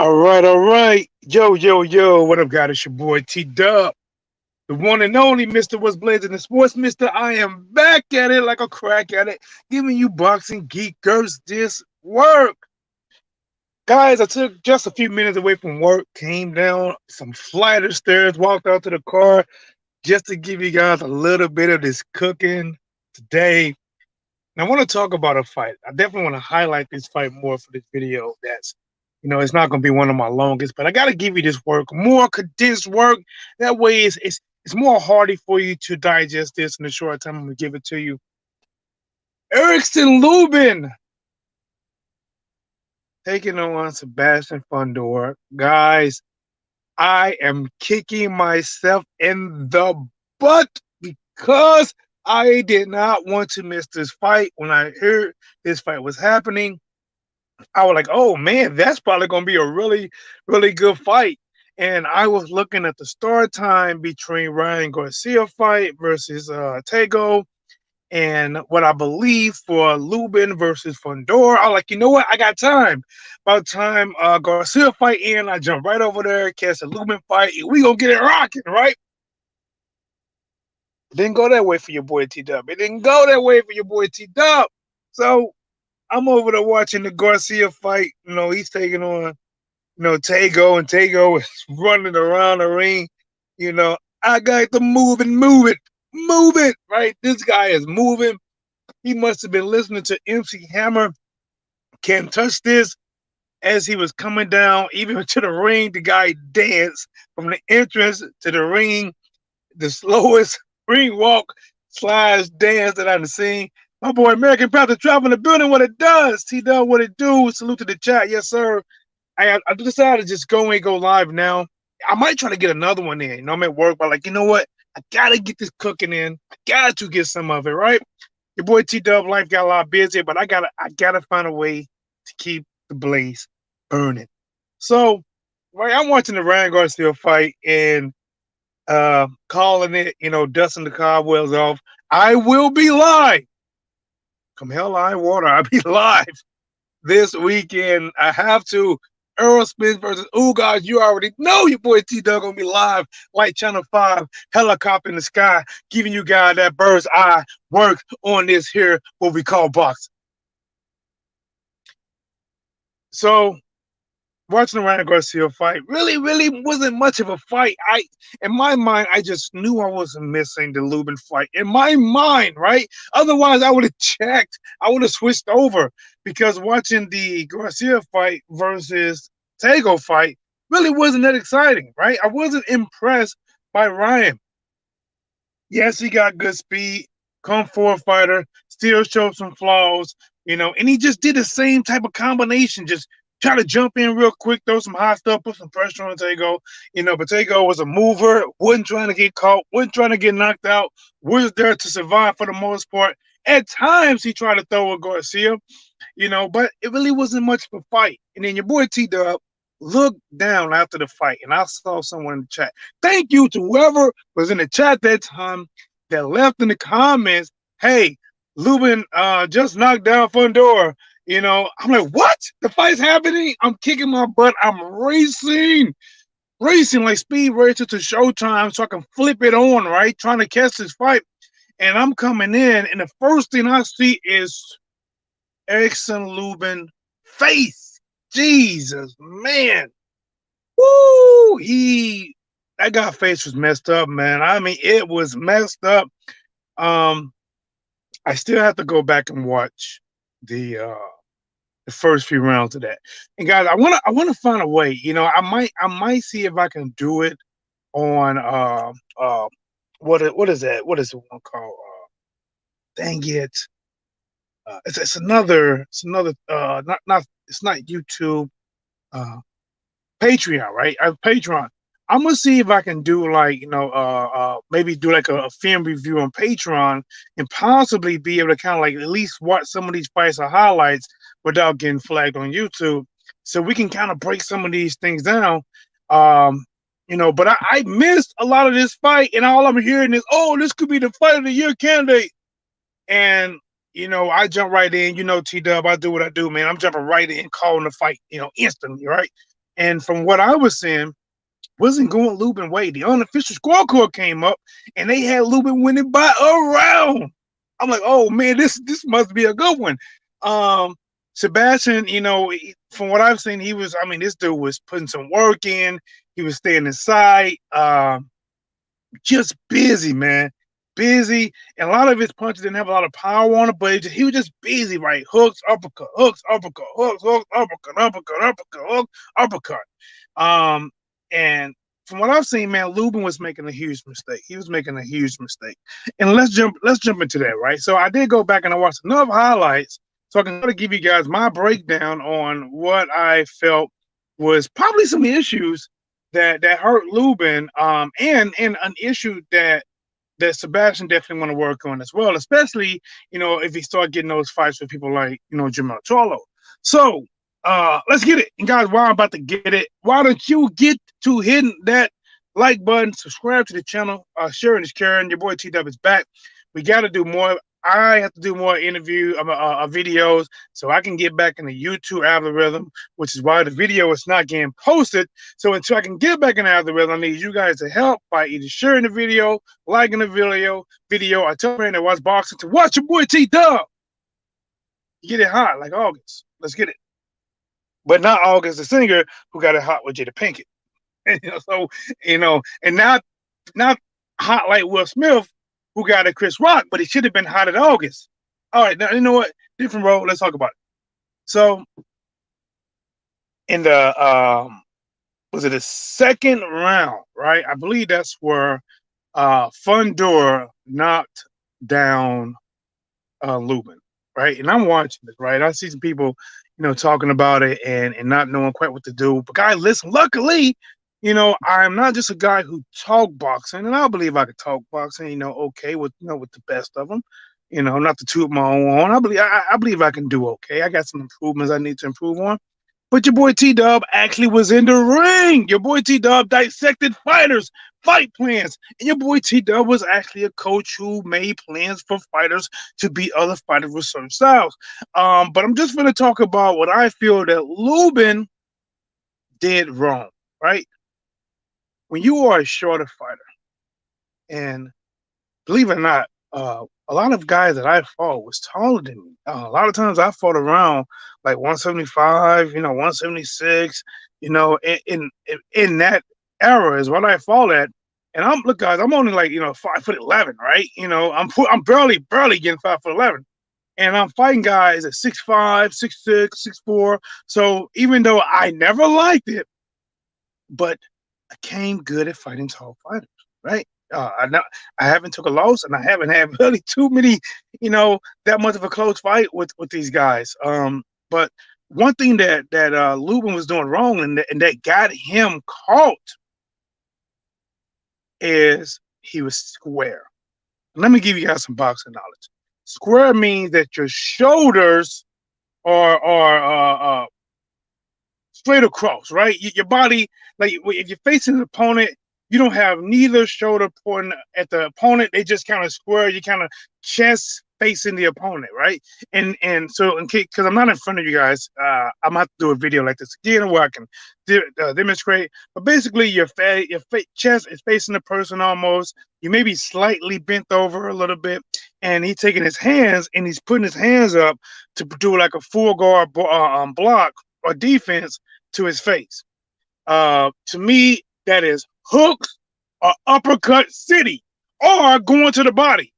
All right. Yo. What up, guys? It's your boy TDub, the one and only Mr. Whatsblazing the Sports Mister. I am back at it like a crack at it, giving you boxing geekers this work. Guys, I took just a few minutes away from work, came down some flight of stairs, walked out to the car just to give you guys a little bit of this cooking today. And I want to talk about a fight. I definitely want to highlight this fight more for this video. It's not going to be one of my longest, but I got to give you this work, more condensed work. That way, it's more hardy for you to digest this in the short time I'm going to give it to you. Erickson Lubin taking on Sebastian Fundora. Guys, I am kicking myself in the butt because I did not want to miss this fight. When I heard this fight was happening, I was like, oh man, that's probably going to be a really, really good fight. And I was looking at the start time between Ryan Garcia fight versus Tego and what I believe for Lubin versus Fundora. I was like, you know what? I got time. By the time Garcia fight in, I jump right over there, catch the Lubin fight. And we going to get it rocking, right? It didn't go that way for your boy T-Dub. It didn't go that way for your boy T-Dub. So I'm over there watching the Garcia fight. He's taking on, Tego, and Tego is running around the ring. I got to move it, right? This guy is moving. He must have been listening to MC Hammer. Can't touch this. As he was coming down, even to the ring, the guy danced from the entrance to the ring, the slowest ring walk / dance that I've seen. My boy American Panther traveling the building. What it does, T-Dub, what it do? Salute to the chat, yes sir. I decided to just go live now. I might try to get another one in. I'm at work, but like, you know what? I gotta get this cooking in. I got to get some of it, right? Your boy T-Dub life got a lot busy, but I gotta find a way to keep the blaze burning. So, right, I'm watching the Ryan Garcia fight and calling it, dusting the cobwebs off. I will be live. Come hell high water, I'll be live this weekend. I have to. Aerosmith versus guys, you already know your boy T-Dub gonna be live, like Channel 5, helicopter in the sky, giving you guys that bird's eye work on this here, what we call boxing. So, watching the Ryan Garcia fight really wasn't much of a fight. In my mind, I just knew I wasn't missing the Lubin fight. In my mind, right? Otherwise, I would have checked. I would have switched over because watching the Garcia fight versus Tego fight really wasn't that exciting, right? I wasn't impressed by Ryan. Yes, he got good speed, come forward fighter, still showed some flaws, and he just did the same type of combination, just try to jump in real quick, throw some hot stuff, put some pressure on Tego. But Tego was a mover, wasn't trying to get caught, wasn't trying to get knocked out, was there to survive for the most part. At times, he tried to throw a Garcia, but it really wasn't much of a fight. And then your boy T-Dub looked down after the fight, and I saw someone in the chat. Thank you to whoever was in the chat that time that left in the comments, hey, Lubin just knocked down Fundora. I'm like, what? The fight's happening? I'm kicking my butt. I'm racing like Speed Racer to Showtime so I can flip it on, right? Trying to catch this fight. And I'm coming in, and the first thing I see is Erickson Lubin face. Jesus, man. Woo! That guy's face was messed up, man. I mean, it was messed up. I still have to go back and watch the first few rounds of that. And guys, I wanna find a way. I might see if I can do it on what is that? What is the one called? Dang it! It's another not it's not YouTube. Patreon, right? Patreon. I'm gonna see if I can do like maybe do like a film review on Patreon and possibly be able to kind of like at least watch some of these fights or highlights without getting flagged on YouTube, so we can kind of break some of these things down. But I missed a lot of this fight, and all I'm hearing is, oh, this could be the fight of the year candidate, and I jump right in. T-Dub, I do what I do, man. I'm jumping right in, calling the fight, instantly, right? And from what I was seeing, wasn't going Lubin way. The unofficial scorecard came up, and they had Lubin winning by a round. I'm like, oh man, this must be a good one. Sebastian, from what I've seen, this dude was putting some work in. He was staying inside. Just busy, man. Busy. And a lot of his punches didn't have a lot of power on it, but he was just busy, right? Hooks, uppercut, hooks, uppercut, hooks, uppercut, uppercut, uppercut, hook, uppercut. And from what I've seen, man, Lubin was making a huge mistake. He was making a huge mistake. And let's jump into that, right? So I did go back and I watched enough highlights so I can try to give you guys my breakdown on what I felt was probably some issues that hurt Lubin, and an issue that Sebastian definitely want to work on as well, especially if he start getting those fights with people like Jamal Charlo. So let's get it. And guys, while I'm about to get it, why don't you get to hitting that like button, subscribe to the channel, sharing is caring. Your boy TDub is back. We got to do more. I have to do more videos so I can get back in the YouTube algorithm, which is why the video is not getting posted. So until I can get back in the algorithm, I need you guys to help by either sharing the video, liking the video. I tell friends that watch boxing to watch your boy TDub. Get it hot like August. Let's get it. But not August the singer who got it hot with Jada Pinkett. And not hot like Will Smith, who got it Chris Rock, but he should have been hot at August. All right, now you know what? Different role. Let's talk about it. So in the was it the second round, right? I believe that's where Fundora knocked down Lubin, right? And I'm watching this, right? I see some people, talking about it and not knowing quite what to do. But guys, listen, luckily, I'm not just a guy who talk boxing, and I believe I could talk boxing, okay, with the best of them, not to toot my own horn. I believe I can do okay. I got some improvements I need to improve on. But your boy TDub actually was in the ring. Your boy TDub dissected fighters, fight plans. And your boy TDub was actually a coach who made plans for fighters to beat other fighters with certain styles. But I'm just going to talk about what I feel that Lubin did wrong, right? When you are a shorter fighter, and believe it or not, a lot of guys that I fought was taller than me. A lot of times I fought around like 175, 176, in that era is what I fought at. And look, guys, I'm only like 5'11", right? I'm barely getting 5'11", and I'm fighting guys at 6'5", 6'6", 6'4". So even though I never liked it, but I came good at fighting tall fighters, right? I haven't took a loss, and I haven't had really too many, that much of a close fight with these guys. But one thing that Lubin was doing wrong, and that got him caught, is he was square. Let me give you guys some boxing knowledge. Square means that your shoulders are straight across, right? Your body, like if you're facing an opponent, you don't have neither shoulder pointing at the opponent. They just kind of square. You kind of chest facing the opponent, right? And so in case, because I'm not in front of you guys, I'm gonna have to do a video like this again where I can demonstrate. But basically, your chest is facing the person almost. You may be slightly bent over a little bit, and he's taking his hands and he's putting his hands up to do like a full guard block or defense to his face. To me, that is hooks or uppercut city, or going to the body.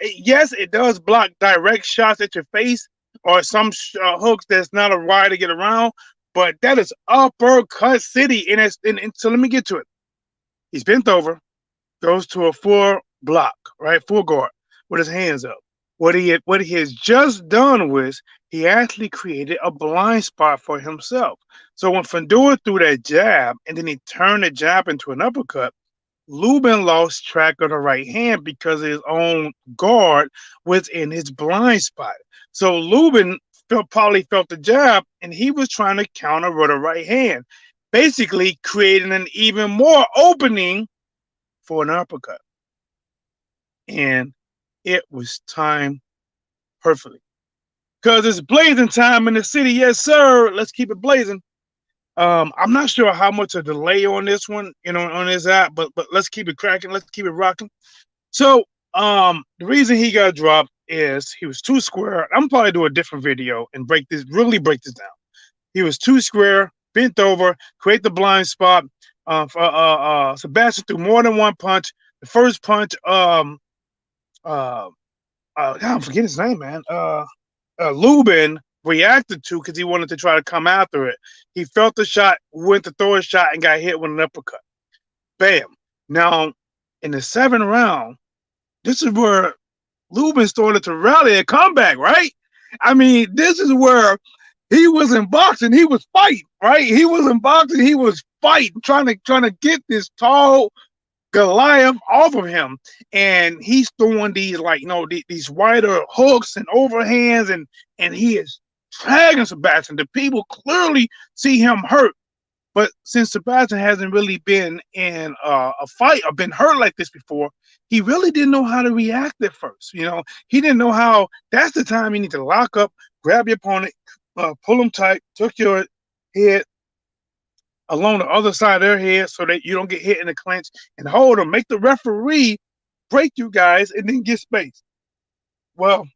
Yes, it does block direct shots at your face or some hooks that's not a ride to get around, but that is uppercut city. And so let me get to it. He's bent over, goes to a full block, right? Full guard with his hands up. What he has just done was he actually created a blind spot for himself. So when Fundora threw that jab and then he turned the jab into an uppercut, Lubin lost track of the right hand because his own guard was in his blind spot. So Lubin probably felt the jab, and he was trying to counter with a right hand, basically creating an even more opening for an uppercut. And it was timed perfectly. Because it's blazing time in the city. Yes, sir. Let's keep it blazing. I'm not sure how much a delay on this one, on this app, but let's keep it cracking. Let's keep it rocking. So, the reason he got dropped is he was too square. I'm probably do a different video and really break this down. He was too square, bent over, create the blind spot. Sebastian threw more than one punch. The first punch, I'm forgetting his name, man. Lubin reacted to because he wanted to try to come after it. He felt the shot, went to throw a shot, and got hit with an uppercut. Bam. Now, in the seventh round, this is where Lubin started to rally a comeback, right? I mean, this is where he was in boxing, he was fighting, right? He was in boxing, he was fighting, trying to get this tall Goliath off of him, and he's throwing these these wider hooks and overhands, and he is dragging Sebastian. The people clearly see him hurt, but since Sebastian hasn't really been in a fight or been hurt like this before, he really didn't know how to react at first. He didn't know how. That's the time you need to lock up, grab your opponent, pull them tight, tuck your head along the other side of their head so that you don't get hit in the clinch, and hold them, make the referee break you guys, and then get space. Well,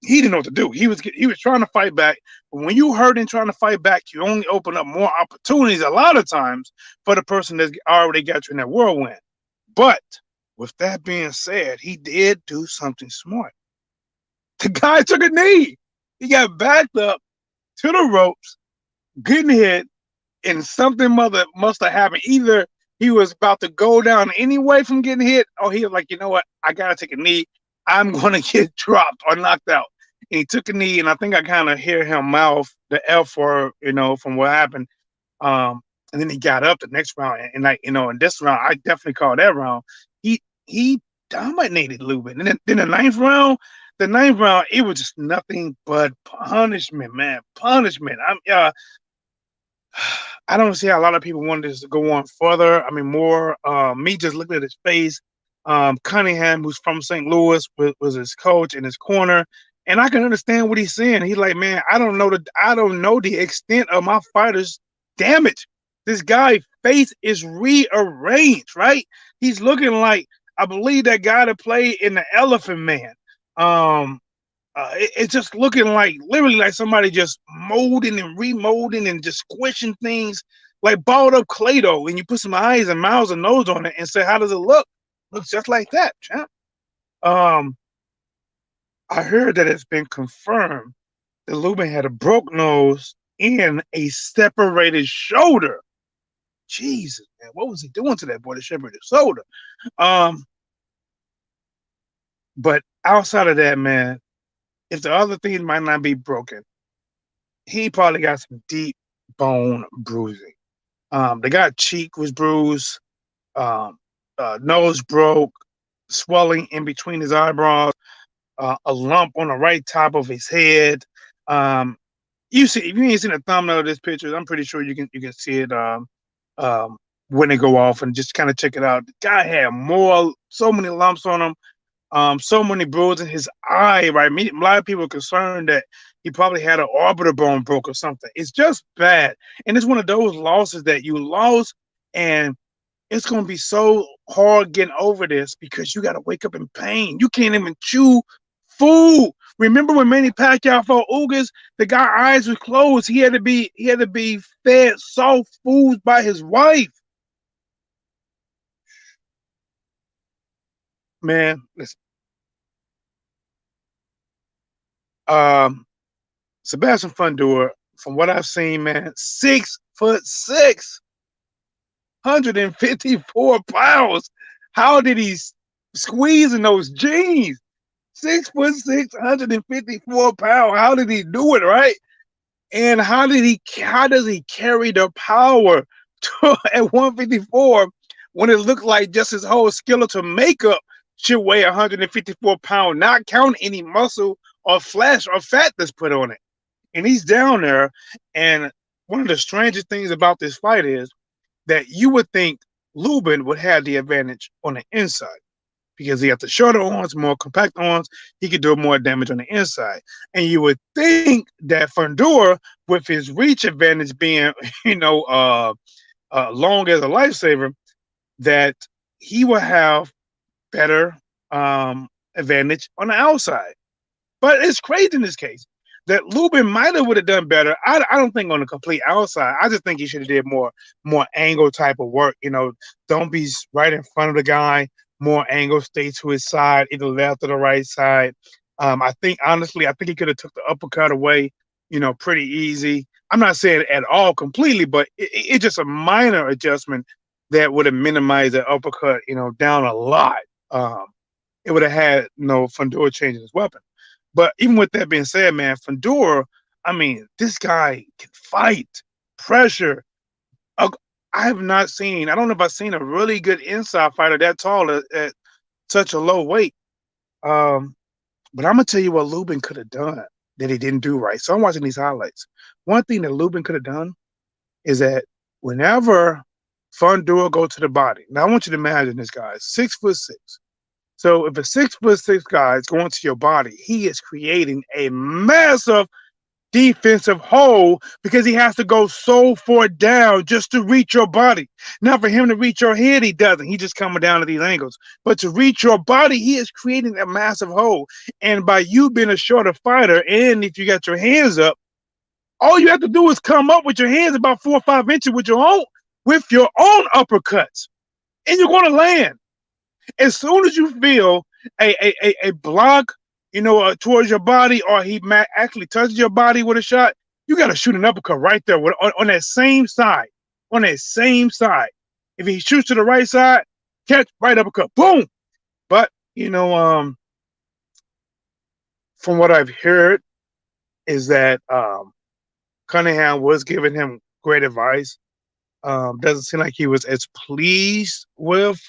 he didn't know what to do. He was trying to fight back, but when you hurt and trying to fight back, you only open up more opportunities a lot of times for the person that's already got you in that whirlwind. But with that being said, he did do something smart. The guy took a knee. He got backed up to the ropes, getting hit, and something must have happened. Either he was about to go down anyway from getting hit, or he was like, you know what, I gotta take a knee. I'm gonna get dropped or knocked out. And he took a knee, and I think I kind of hear him mouth the F word, from what happened. And then he got up the next round, and in this round, I definitely call that round. He dominated Lubin. And then the ninth round, it was just nothing but punishment, man. Punishment. I don't see how a lot of people wanted this to go on further. I mean, more. Me just looking at his face. Cunningham, who's from St. Louis, was his coach in his corner, and I can understand what he's saying. He's like, man, I don't know the extent of my fighter's damage. This guy's face is rearranged, right? He's looking like, I believe, that guy that played in the Elephant Man. It's just looking like literally like somebody just molding and remolding and just squishing things like balled up Play-Doh, and you put some eyes and mouths and nose on it and say, how does it look? Looks just like that, champ. I heard that it's been confirmed that Lubin had a broke nose and a separated shoulder. Jesus, man, what was he doing to that boy? The separated shoulder. But outside of that, man, if the other things might not be broken, he probably got some deep bone bruising. The guy's cheek was bruised, nose broke, swelling in between his eyebrows, a lump on the right top of his head. You see, if you ain't seen the thumbnail of this picture, I'm pretty sure you can see it when they go off, and just kind of check it out. The guy had so many lumps on him. So many bruises in his eye, right? A lot of people are concerned that he probably had an orbital bone broke or something. It's just bad. And it's one of those losses that you lost, and it's going to be so hard getting over this because you got to wake up in pain. You can't even chew food. Remember when Manny Pacquiao fought Ugas? The guy's eyes were closed. He had to be fed soft foods by his wife. Man, listen. Sebastian Fundora, from what I've seen, man, 6'6", 154 pounds. How did he squeeze in those jeans? 6'6", 154 pounds. How did he do it, right? And how does he carry the power at 154 when it looked like just his whole skeleton makeup should weigh 154 pounds, not counting any muscle or flesh or fat that's put on it? And he's down there. And one of the strangest things about this fight is that you would think Lubin would have the advantage on the inside, because he got the shorter arms, more compact arms. He could do more damage on the inside. And you would think that Fundora, with his reach advantage being, long as a lifesaver, that he will have better advantage on the outside. But it's crazy in this case that Lubin might have would have done better. I don't think on the complete outside. I just think he should have did more angle type of work. Don't be right in front of the guy. More angle, stay to his side, either left or the right side. I think honestly, I think he could have took the uppercut away, pretty easy. I'm not saying at all completely, but it's just a minor adjustment that would have minimized the uppercut, down a lot. It would have had Fundora changing his weapon. But even with that being said, man, Fundora, I mean, this guy can fight, pressure. I have not seen, I don't know if I've seen a really good inside fighter that tall at such a low weight. But I'm going to tell you what Lubin could have done that he didn't do right. So I'm watching these highlights. One thing that Lubin could have done is that whenever Fundora go to the body, now I want you to imagine this guy, 6'6". So if a 6'6" guy is going to your body, he is creating a massive defensive hole because he has to go so far down just to reach your body. Now, for him to reach your head, he doesn't. He's just coming down to these angles. But to reach your body, he is creating a massive hole. And by you being a shorter fighter, and if you got your hands up, all you have to do is come up with your hands about 4 or 5 inches with your own uppercuts, and you're going to land. As soon as you feel a block, towards your body, or he actually touches your body with a shot, you got to shoot an uppercut right there on that same side. On that same side. If he shoots to the right side, catch, right uppercut, boom. But from what I've heard, is that Cunningham was giving him great advice. Doesn't seem like he was as pleased with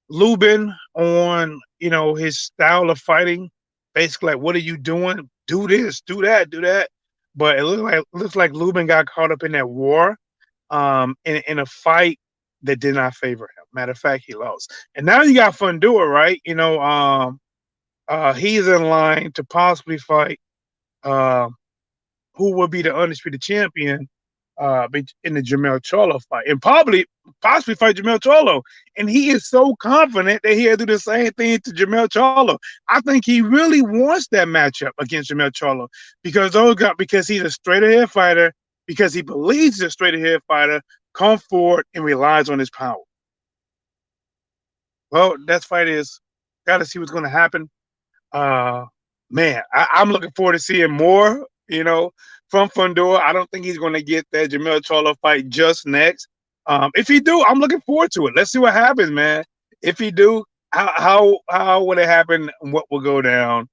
Lubin on his style of fighting. Basically, like, what are you doing? Do this, do that, do that. But it looks like Lubin got caught up in that war, in a fight that did not favor him. Matter of fact, he lost. And now you got Fundora, right? He's in line to possibly fight who will be the undisputed champion in the Jamel Charlo fight, and possibly fight Jamel Charlo. And he is so confident that he'll do the same thing to Jamel Charlo. I think he really wants that matchup against Jamel Charlo because he's a straight ahead fighter, because he believes he's a straight ahead fighter, come forward and relies on his power. Well, that fight is, got to see what's going to happen. Man, I'm looking forward to seeing more, from Fundora. I don't think he's going to get that Jamel Charlo fight just next. If he do, I'm looking forward to it. Let's see what happens, man. If he do, how would it happen? What will go down?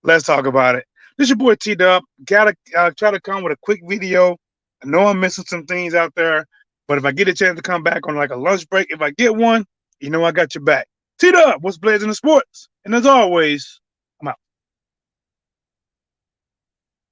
Let's talk about it. This is your boy TDub. Gotta try to come with a quick video. I know I'm missing some things out there, but if I get a chance to come back on like a lunch break, if I get one, I got your back. TDub, what's blazing the sports? And as always,